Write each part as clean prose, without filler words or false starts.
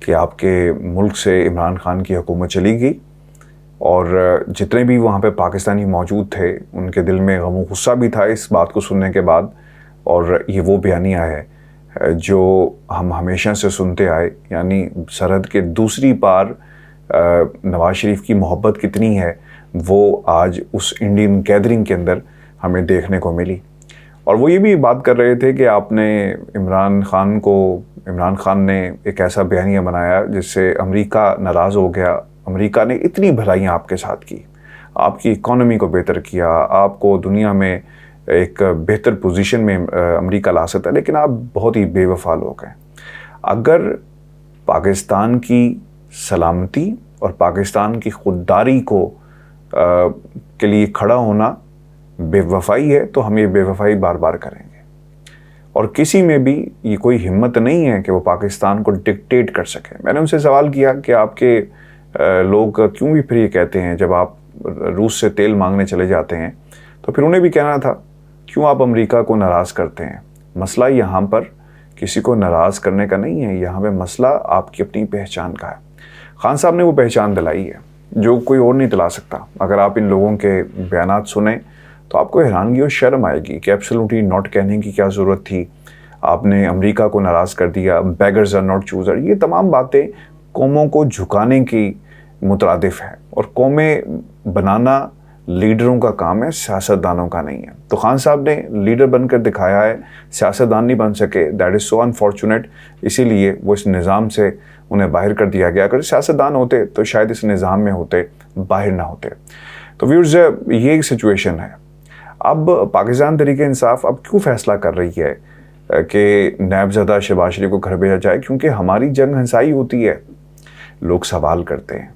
کہ آپ کے ملک سے عمران خان کی حکومت چلی گئی اور جتنے بھی وہاں پہ پاکستانی موجود تھے ان کے دل میں غم و غصہ بھی تھا اس بات کو سننے کے بعد. اور یہ وہ بیانیہ ہے جو ہم ہمیشہ سے سنتے آئے, یعنی سرحد کے دوسری پار نواز شریف کی محبت کتنی ہے وہ آج اس انڈین گیدرنگ کے اندر ہمیں دیکھنے کو ملی. اور وہ یہ بھی بات کر رہے تھے کہ آپ نے عمران خان نے ایک ایسا بیانیہ بنایا جس سے امریکہ ناراض ہو گیا. امریکہ نے اتنی بھلائیاں آپ کے ساتھ کی, آپ کی اکانومی کو بہتر کیا, آپ کو دنیا میں ایک بہتر پوزیشن میں امریکہ لا سکتا ہے, لیکن آپ بہت ہی بے وفا لوگ ہیں. اگر پاکستان کی سلامتی اور پاکستان کی خودداری کے لیے کھڑا ہونا بے وفائی ہے تو ہم یہ بے وفائی بار بار کریں گے. اور کسی میں بھی یہ کوئی ہمت نہیں ہے کہ وہ پاکستان کو ڈکٹیٹ کر سکے. میں نے ان سے سوال کیا کہ آپ کے لوگ کیوں بھی پھر یہ کہتے ہیں جب آپ روس سے تیل مانگنے چلے جاتے ہیں تو پھر انہیں بھی کہنا تھا کیوں آپ امریکہ کو ناراض کرتے ہیں. مسئلہ یہاں پر کسی کو ناراض کرنے کا نہیں ہے, یہاں پہ مسئلہ آپ کی اپنی پہچان کا ہے. خان صاحب نے وہ پہچان دلائی ہے جو کوئی اور نہیں دلا سکتا. اگر آپ ان لوگوں کے بیانات سنیں تو آپ کو حیرانگی اور شرم آئے گی کہ ایبسولوٹلی ناٹ کہنے کی کیا ضرورت تھی, آپ نے امریکہ کو ناراض کر دیا, بیگرز آر ناٹ چوزر. یہ تمام باتیں قوموں کو جھکانے کی مترادف ہیں, اور قومیں بنانا لیڈروں کا کام ہے, سیاستدانوں کا نہیں ہے. تو خان صاحب نے لیڈر بن کر دکھایا ہے, سیاستدان نہیں بن سکے. That is so unfortunate. اسی لیے وہ اس نظام سے انہیں باہر کر دیا گیا. اگر سیاستدان ہوتے تو شاید اس نظام میں ہوتے, باہر نہ ہوتے. تو ویورز یہ ایک سچویشن ہے. اب پاکستان تحریک انصاف اب کیوں فیصلہ کر رہی ہے کہ نیب زدہ شہباز شریف کو گھر بھیجا جائے؟ کیونکہ ہماری جنگ ہنسائی ہوتی ہے. لوگ سوال کرتے ہیں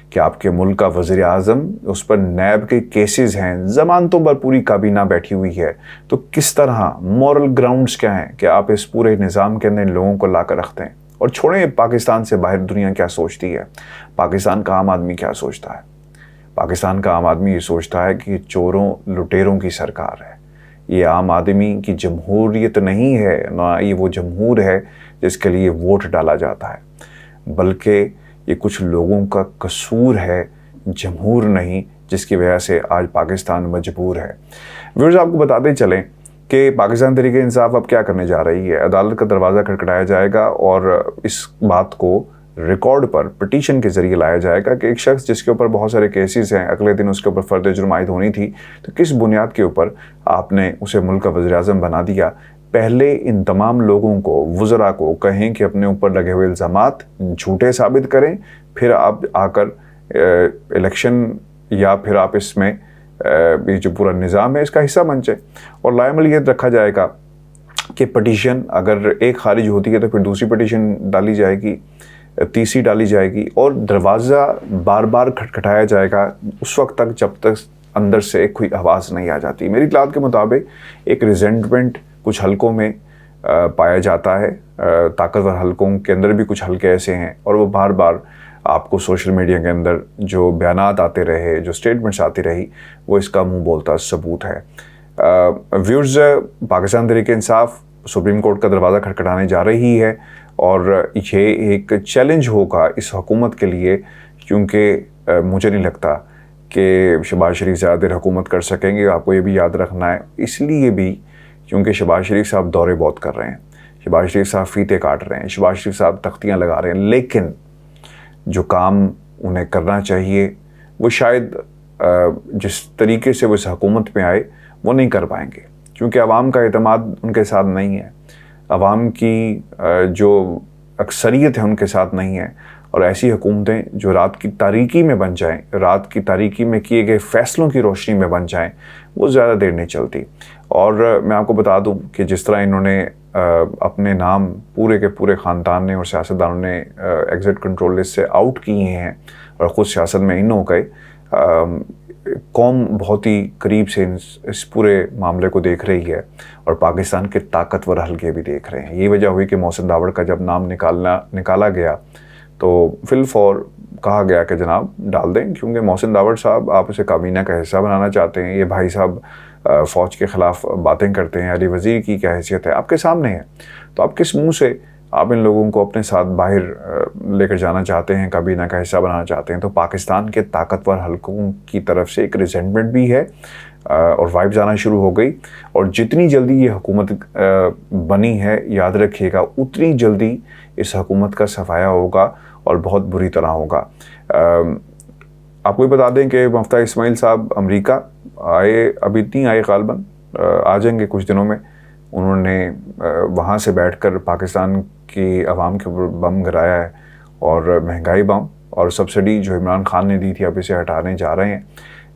کہ آپ کے ملک کا وزیر اعظم, اس پر نیب کے کیسز ہیں, ضمانتوں پر پوری کابینہ بیٹھی ہوئی ہے, تو کس طرح مورل گراؤنڈز کیا ہیں کہ آپ اس پورے نظام کے اندر لوگوں کو لا کر رکھتے ہیں؟ اور چھوڑیں پاکستان سے باہر دنیا کیا سوچتی ہے, پاکستان کا عام آدمی کیا سوچتا ہے. پاکستان کا عام آدمی یہ سوچتا ہے کہ یہ چوروں لٹیروں کی سرکار ہے. یہ عام آدمی کی جمہوریت نہیں ہے, نہ یہ وہ جمہور ہے جس کے لیے ووٹ ڈالا جاتا ہے, بلکہ یہ کچھ لوگوں کا قصور ہے, جمہور نہیں, جس کی وجہ سے آج پاکستان مجبور ہے. ویورز آپ کو بتاتے چلیں کہ پاکستان تحریک انصاف اب کیا کرنے جا رہی ہے. عدالت کا دروازہ کھٹکھٹایا جائے گا اور اس بات کو ریکارڈ پر پٹیشن کے ذریعے لایا جائے گا کہ ایک شخص جس کے اوپر بہت سارے کیسز ہیں, اگلے دن اس کے اوپر فرد جرم عائد ہونی تھی, تو کس بنیاد کے اوپر آپ نے اسے ملک کا وزیر اعظم بنا دیا. پہلے ان تمام لوگوں کو, وزراء کو کہیں کہ اپنے اوپر لگے ہوئے الزامات جھوٹے ثابت کریں, پھر آپ آ کر الیکشن یا پھر آپ اس میں یہ جو پورا نظام ہے اس کا حصہ بن جائے. اور لائملیت رکھا جائے گا کہ پٹیشن اگر ایک خارج ہوتی ہے تو پھر دوسری پٹیشن ڈالی جائے گی, تیسری ڈالی جائے گی, اور دروازہ بار بار کھٹکھٹایا جائے گا اس وقت تک جب تک اندر سے کوئی آواز نہیں آ جاتی. میری اطلاعات کے مطابق ایک ریزنٹمنٹ کچھ حلقوں میں پایا جاتا ہے, طاقتور حلقوں کے اندر بھی کچھ حلقے ایسے ہیں, اور وہ بار بار آپ کو سوشل میڈیا کے اندر جو بیانات آتے رہے, جو سٹیٹمنٹس آتی رہی, وہ اس کا منہ بولتا ثبوت ہے. Viewers, Pakistan Tehreek Insaf supreme court کا دروازہ کھٹکھٹانے جا رہی ہے, اور یہ ایک چیلنج ہوگا اس حکومت کے لیے, کیونکہ مجھے نہیں لگتا کہ شہباز شریف زیادہ دیر حکومت کر سکیں گے. آپ کو یہ بھی یاد رکھنا ہے, اس لیے بھی کیونکہ شہباز شریف صاحب دورے بہت کر رہے ہیں, شہباز شریف صاحب فیتے کاٹ رہے ہیں, شہباز شریف صاحب تختیاں لگا رہے ہیں, لیکن جو کام انہیں کرنا چاہیے وہ شاید جس طریقے سے وہ اس حکومت میں آئے وہ نہیں کر پائیں گے, کیونکہ عوام کا اعتماد ان کے ساتھ نہیں ہے, عوام کی جو اکثریت ہے ان کے ساتھ نہیں ہے. اور ایسی حکومتیں جو رات کی تاریکی میں بن جائیں, رات کی تاریکی میں کیے گئے فیصلوں کی روشنی میں بن جائیں, وہ زیادہ دیر نہیں چلتی. اور میں آپ کو بتا دوں کہ جس طرح انہوں نے اپنے نام پورے کے پورے خاندان نے اور سیاستدانوں نے ایگزٹ کنٹرول لسٹ سے آؤٹ کیے ہیں اور خود سیاست میں ان ہو گئے, قوم بہت ہی قریب سے اس پورے معاملے کو دیکھ رہی ہے, اور پاکستان کے طاقتور حلقے بھی دیکھ رہے ہیں. یہ وجہ ہوئی کہ محسن داوڑ کا جب نام نکالا گیا تو فی الفور کہا گیا کہ جناب ڈال دیں, کیونکہ محسن داوڑ صاحب آپ اسے کابینہ کا حصہ بنانا چاہتے ہیں. یہ بھائی صاحب فوج کے خلاف باتیں کرتے ہیں, علی وزیر کی کیا حیثیت ہے آپ کے سامنے ہے, تو آپ کس منہ سے آپ ان لوگوں کو اپنے ساتھ باہر لے کر جانا چاہتے ہیں, کابینہ کا حصہ بنانا چاہتے ہیں, تو پاکستان کے طاقتور حلقوں کی طرف سے ایک ریزنٹمنٹ بھی ہے اور وائبز آنا شروع ہو گئی. اور جتنی جلدی یہ حکومت بنی ہے, یاد رکھیے گا, اتنی جلدی اس حکومت کا صفایا ہوگا اور بہت بری طرح ہوگا. آپ کو یہ بتا دیں کہ مفتاح اسماعیل صاحب امریکہ آئے, ابھی نہیں آئے, غالباً آ جائیں گے کچھ دنوں میں. انہوں نے وہاں سے بیٹھ کر پاکستان کی عوام کے اوپر بم گرایا ہے, اور مہنگائی بم اور سبسڈی جو عمران خان نے دی تھی اب اسے ہٹانے جا رہے ہیں.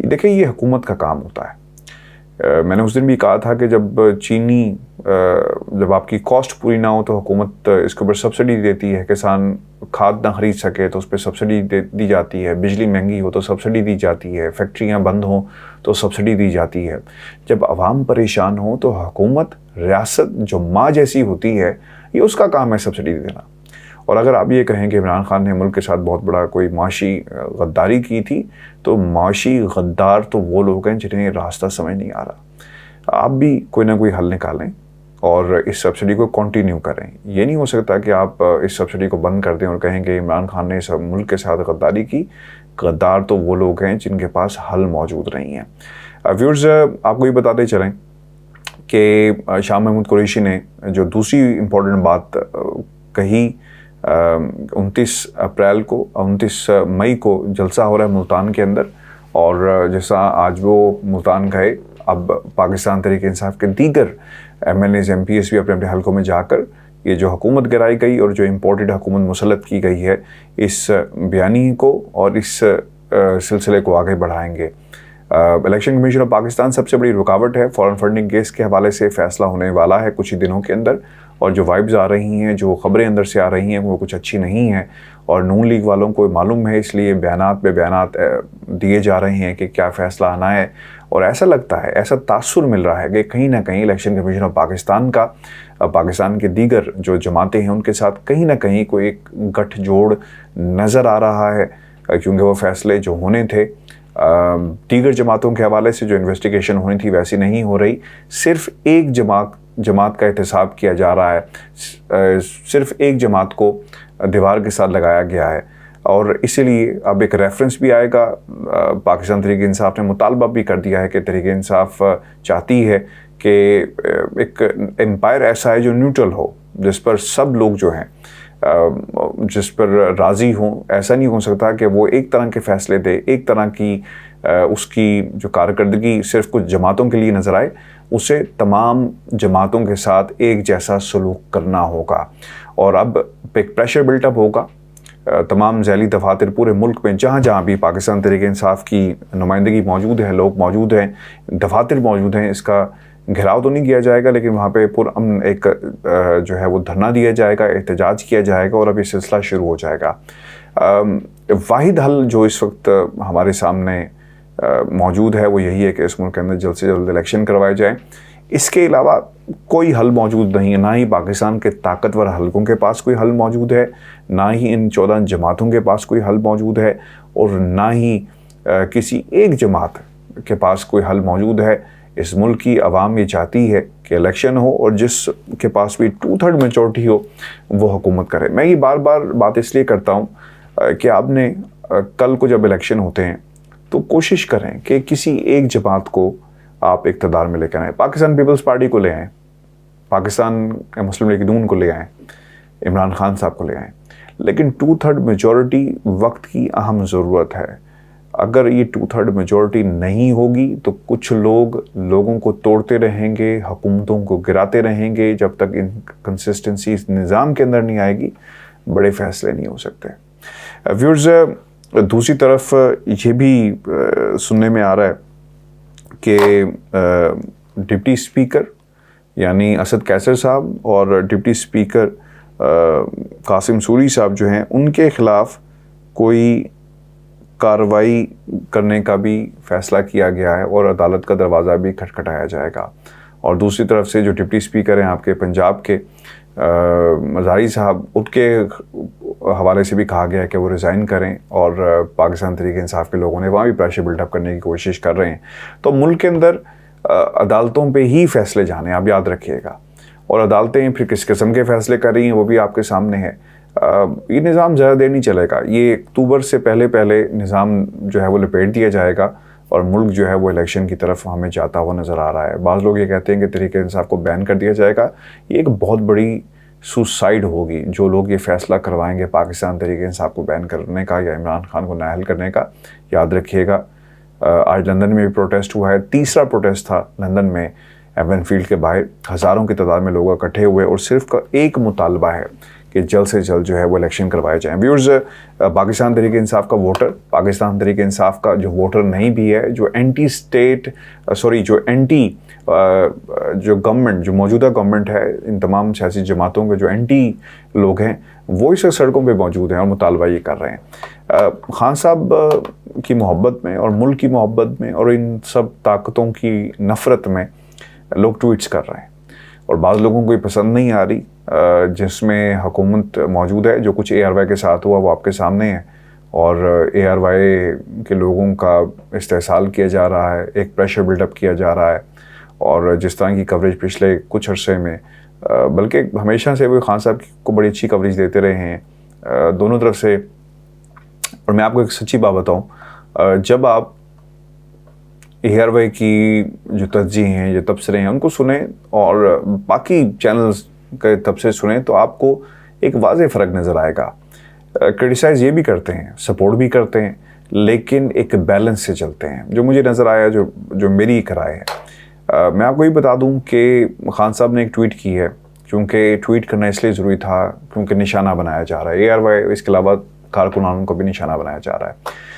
دیکھیں, یہ حکومت کا کام ہوتا ہے. میں نے اس دن بھی کہا تھا کہ جب آپ کی کاسٹ پوری نہ ہو تو حکومت اس کے اوپر سبسڈی دیتی ہے. کسان کھاد نہ خرید سکے تو اس پہ سبسڈی دی جاتی ہے. بجلی مہنگی ہو تو سبسڈی دی جاتی ہے. فیکٹریاں بند ہوں تو سبسڈی دی جاتی ہے. جب عوام پریشان ہو تو حکومت, ریاست جو ماں جیسی ہوتی ہے, یہ اس کا کام ہے سبسڈی دینا. اور اگر آپ یہ کہیں کہ عمران خان نے ملک کے ساتھ بہت بڑا کوئی معاشی غداری کی تھی, تو معاشی غدار تو وہ لوگ ہیں جنہیں یہ راستہ سمجھ نہیں آ رہا. آپ بھی کوئی نہ کوئی حل نکالیں اور اس سبسڈی کو کنٹینیو کریں. یہ نہیں ہو سکتا کہ آپ اس سبسڈی کو بند کر دیں اور کہیں کہ عمران خان نے اس ملک کے ساتھ غداری کی. غدار تو وہ لوگ ہیں جن کے پاس حل موجود نہیں ہیں. ویورز, آپ کو یہ بتاتے چلیں کہ شاہ محمود قریشی نے جو دوسری امپورٹنٹ بات کہی, 29 مئی کو جلسہ ہو رہا ہے ملتان کے اندر, اور جیسا آج وہ ملتان گئے, اب پاکستان تحریک انصاف کے دیگر M L As, M P s بھی اپنے اپنے حلقوں میں جا کر یہ جو حکومت گرائی گئی اور جو امپورٹڈ حکومت مسلط کی گئی ہے, اس بیانیے کو اور اس سلسلے کو آگے بڑھائیں گے. الیکشن کمیشن آف پاکستان سب سے بڑی رکاوٹ ہے. فارن فنڈنگ کیس کے حوالے سے فیصلہ ہونے والا ہے کچھ ہی دنوں کے اندر, اور جو وائبز آ رہی ہیں, جو خبریں اندر سے آ رہی ہیں, وہ کچھ اچھی نہیں ہیں. اور نون لیگ والوں کو معلوم ہے, اس لیے بیانات پہ بیانات دیے جا رہے ہیں کہ کیا فیصلہ آنا ہے. اور ایسا لگتا ہے, ایسا تاثر مل رہا ہے کہ کہیں نہ کہیں الیکشن کمیشن آف پاکستان کا پاکستان کے دیگر جو جماعتیں ہیں ان کے ساتھ کہیں نہ کہیں کوئی ایک گٹھ جوڑ نظر آ رہا ہے, کیونکہ وہ فیصلے جو ہونے تھے دیگر جماعتوں کے حوالے سے جو انویسٹیگیشن ہونی تھی ویسی نہیں ہو رہی. صرف ایک جماعت کا احتساب کیا جا رہا ہے, صرف ایک جماعت کو دیوار کے ساتھ لگایا گیا ہے. اور اسی لیے اب ایک ریفرنس بھی آئے گا. پاکستان تحریک انصاف نے مطالبہ بھی کر دیا ہے کہ تحریک انصاف چاہتی ہے کہ ایک امپائر ایسا ہے جو نیوٹرل ہو, جس پر سب لوگ جو ہیں جس پر راضی ہوں. ایسا نہیں ہو سکتا کہ وہ ایک طرح کے فیصلے دے, ایک طرح کی اس کی جو کارکردگی صرف کچھ جماعتوں کے لیے نظر آئے. اسے تمام جماعتوں کے ساتھ ایک جیسا سلوک کرنا ہوگا. اور اب ایک پریشر بلٹ اپ ہوگا. تمام ذیلی دفاتر پورے ملک میں جہاں جہاں بھی پاکستان تحریک انصاف کی نمائندگی موجود ہے, لوگ موجود ہیں, دفاتر موجود ہیں, اس کا گھیراؤ تو نہیں کیا جائے گا, لیکن وہاں پہ پرامن ایک جو ہے وہ دھرنا دیا جائے گا, احتجاج کیا جائے گا, اور اب یہ سلسلہ شروع ہو جائے گا. واحد حل جو اس وقت ہمارے سامنے موجود ہے وہ یہی ہے کہ اس ملک کے اندر جلد سے جلد الیکشن کروائے جائیں. اس کے علاوہ کوئی حل موجود نہیں ہے. نہ ہی پاکستان کے طاقتور حلقوں کے پاس کوئی حل موجود ہے, نہ ہی ان 14 جماعتوں کے پاس کوئی حل موجود ہے, اور نہ ہی کسی ایک جماعت کے پاس کوئی حل موجود ہے. اس ملک کی عوام یہ چاہتی ہے کہ الیکشن ہو اور جس کے پاس بھی 2/3 میجورٹی ہو وہ حکومت کرے. میں یہ بار بار بات اس لیے کرتا ہوں کہ آپ نے کل کو جب الیکشن ہوتے ہیں تو کوشش کریں کہ کسی ایک جماعت کو آپ اقتدار میں لے کر آئیں. پاکستان پیپلز پارٹی کو لے آئیں, پاکستان مسلم لیگ نون کو لے آئیں, عمران خان صاحب کو لے آئیں, لیکن 2/3 میجورٹی وقت کی اہم ضرورت ہے. اگر یہ 2/3 میجورٹی نہیں ہوگی تو کچھ لوگوں کو توڑتے رہیں گے, حکومتوں کو گراتے رہیں گے. جب تک کنسسٹنسی اس نظام کے اندر نہیں آئے گی بڑے فیصلے نہیں ہو سکتے. ویورز, دوسری طرف یہ بھی سننے میں آ رہا ہے کہ ڈپٹی اسپیکر یعنی اسد کیسر صاحب اور ڈپٹی اسپیکر قاسم سوری صاحب جو ہیں ان کے خلاف کوئی کارروائی کرنے کا بھی فیصلہ کیا گیا ہے اور عدالت کا دروازہ بھی کھٹکھٹایا جائے گا. اور دوسری طرف سے جو ڈپٹی اسپیکر ہیں آپ کے پنجاب کے مزاری صاحب, ان کے حوالے سے بھی کہا گیا ہے کہ وہ ریزائن کریں, اور پاکستان تحریک انصاف کے لوگوں نے وہاں بھی پریشر بلڈ اپ کرنے کی کوشش کر رہے ہیں. تو ملک کے اندر عدالتوں پہ ہی فیصلے جانے, آپ یاد رکھیے گا. اور عدالتیں پھر کس قسم کے فیصلے کر رہی ہیں وہ بھی آپ کے سامنے ہے. یہ نظام زیادہ دیر نہیں چلے گا. یہ اکتوبر سے پہلے نظام جو ہے وہ لپیٹ دیا جائے گا اور ملک جو ہے وہ الیکشن کی طرف ہمیں جاتا ہوا نظر آ رہا ہے. بعض لوگ یہ کہتے ہیں کہ تحریک انصاف کو بین کر دیا جائے گا. یہ ایک بہت بڑی سوسائڈ ہوگی. جو لوگ یہ فیصلہ کروائیں گے پاکستان تحریک انصاف کو بین کرنے کا یا عمران خان کو نااہل کرنے کا, یاد رکھیے گا آج لندن میں بھی پروٹیسٹ ہوا ہے. تیسرا پروٹیسٹ تھا لندن میں ایون فیلڈ کے باہر. ہزاروں کی تعداد میں لوگ اکٹھے ہوئے اور صرف ایک مطالبہ ہے کہ جلد سے جلد جو ہے وہ الیکشن کروائے جائیں. ویورز, پاکستان تحریک انصاف کا ووٹر, پاکستان تحریک انصاف کا جو ووٹر نہیں بھی ہے, جو جو گورنمنٹ, جو موجودہ گورنمنٹ ہے, ان تمام سیاسی جماعتوں کے جو اینٹی لوگ ہیں وہ اس سڑکوں پہ موجود ہیں اور مطالبہ یہ کر رہے ہیں. خان صاحب کی محبت میں اور ملک کی محبت میں اور ان سب طاقتوں کی نفرت میں لوگ ٹویٹس کر رہے ہیں اور بعض لوگوں کو یہ پسند نہیں آ رہی جس میں حکومت موجود ہے. جو کچھ ARY کے ساتھ ہوا وہ آپ کے سامنے ہے اور ARY کے لوگوں کا استحصال کیا جا رہا ہے, ایک پریشر بلڈ اپ کیا جا رہا ہے. اور جس طرح کی کوریج پچھلے کچھ عرصے میں, بلکہ ہمیشہ سے وہ خان صاحب کو بڑی اچھی کوریج دیتے رہے ہیں دونوں طرف سے. اور میں آپ کو ایک سچی بات بتاؤں, جب آپ ARY کی جو ترجیح ہیں, جو تبصرے ہیں, ان کو سنیں اور باقی چینلز کے تبصرے سنیں تو آپ کو ایک واضح فرق نظر آئے گا. کرٹیسائز یہ بھی کرتے ہیں, سپورٹ بھی کرتے ہیں, لیکن ایک بیلنس سے چلتے ہیں. جو مجھے نظر آیا, جو میری ایک رائے ہے, میں آپ کو یہ بتا دوں کہ خان صاحب نے ایک ٹویٹ کی ہے, کیونکہ ٹویٹ کرنا اس لیے ضروری تھا کیونکہ نشانہ بنایا جا رہا ہے. ARY اس کے علاوہ کارکنانوں کو بھی نشانہ بنایا جا رہا ہے.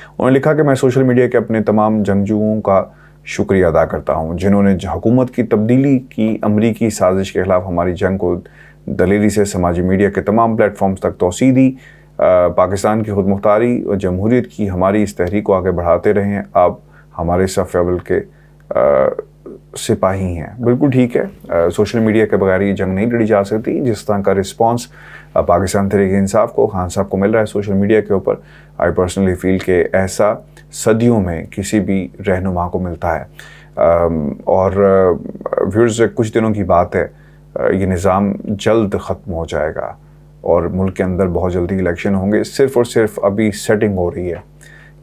انہوں نے لکھا کہ میں سوشل میڈیا کے اپنے تمام جنگجوؤں کا شکریہ ادا کرتا ہوں جنہوں نے حکومت کی تبدیلی کی امریکی سازش کے خلاف ہماری جنگ کو دلیری سے سماجی میڈیا کے تمام پلیٹ فارمز تک توسیع دی. پاکستان کی خود مختاری اور جمہوریت کی ہماری اس تحریک کو آگے بڑھاتے رہے ہیں. آپ ہمارے صف اول کے سپاہی ہیں. بالکل ٹھیک ہے, سوشل میڈیا کے بغیر یہ جنگ نہیں لڑی جا سکتی. جس طرح کا رسپانس پاکستان تحریک انصاف کو, خان صاحب کو مل رہا ہے سوشل میڈیا کے اوپر, آئی پرسنلی فیل کہ ایسا صدیوں میں کسی بھی رہنما کو ملتا ہے. اور ویورز, کچھ دنوں کی بات ہے, یہ نظام جلد ختم ہو جائے گا اور ملک کے اندر بہت جلدی الیکشن ہوں گے. صرف اور صرف ابھی سیٹنگ ہو رہی ہے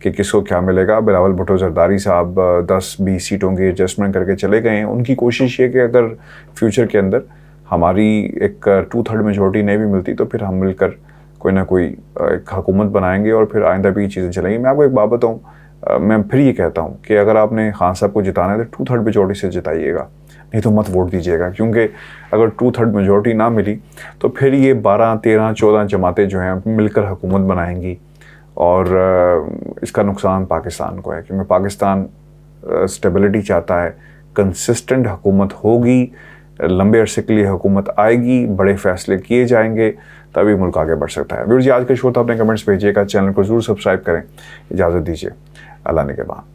کہ کس کو کیا ملے گا. بلاول بھٹو زرداری صاحب 10-20 سیٹوں کی ایڈجسٹمنٹ کر کے چلے گئے ہیں. ان کی کوشش یہ کہ اگر فیوچر کے اندر ہماری ایک 2/3 میجورٹی نہیں بھی ملتی تو پھر ہم مل کر کوئی نہ کوئی ایک حکومت بنائیں گے اور پھر آئندہ بھی یہ چیزیں چلیں گی. میں آپ کو ایک بات بتاؤں, میں پھر یہ کہتا ہوں کہ اگر آپ نے خان صاحب کو جتانا ہے تو 2/3 میجورٹی سے جتائیے گا, نہیں تو مت ووٹ دیجیے گا. کیونکہ اگر 2/3 میجورٹی نہ ملی تو پھر یہ 12, 13, 14 جماعتیں جو ہیں مل کر حکومت بنائیں گی اور اس کا نقصان پاکستان کو ہے. کیونکہ پاکستان اسٹیبلٹی چاہتا ہے, کنسسٹنٹ حکومت ہوگی, لمبے عرصے کے لیے حکومت آئے گی, بڑے فیصلے کیے جائیں گے, تبھی ملک آگے بڑھ سکتا ہے. ویورز, آج کا شو تھا, اپنے کمنٹس بھیجیے گا, چینل کو ضرور سبسکرائب کریں. اجازت دیجیے, اللہ نگہبان.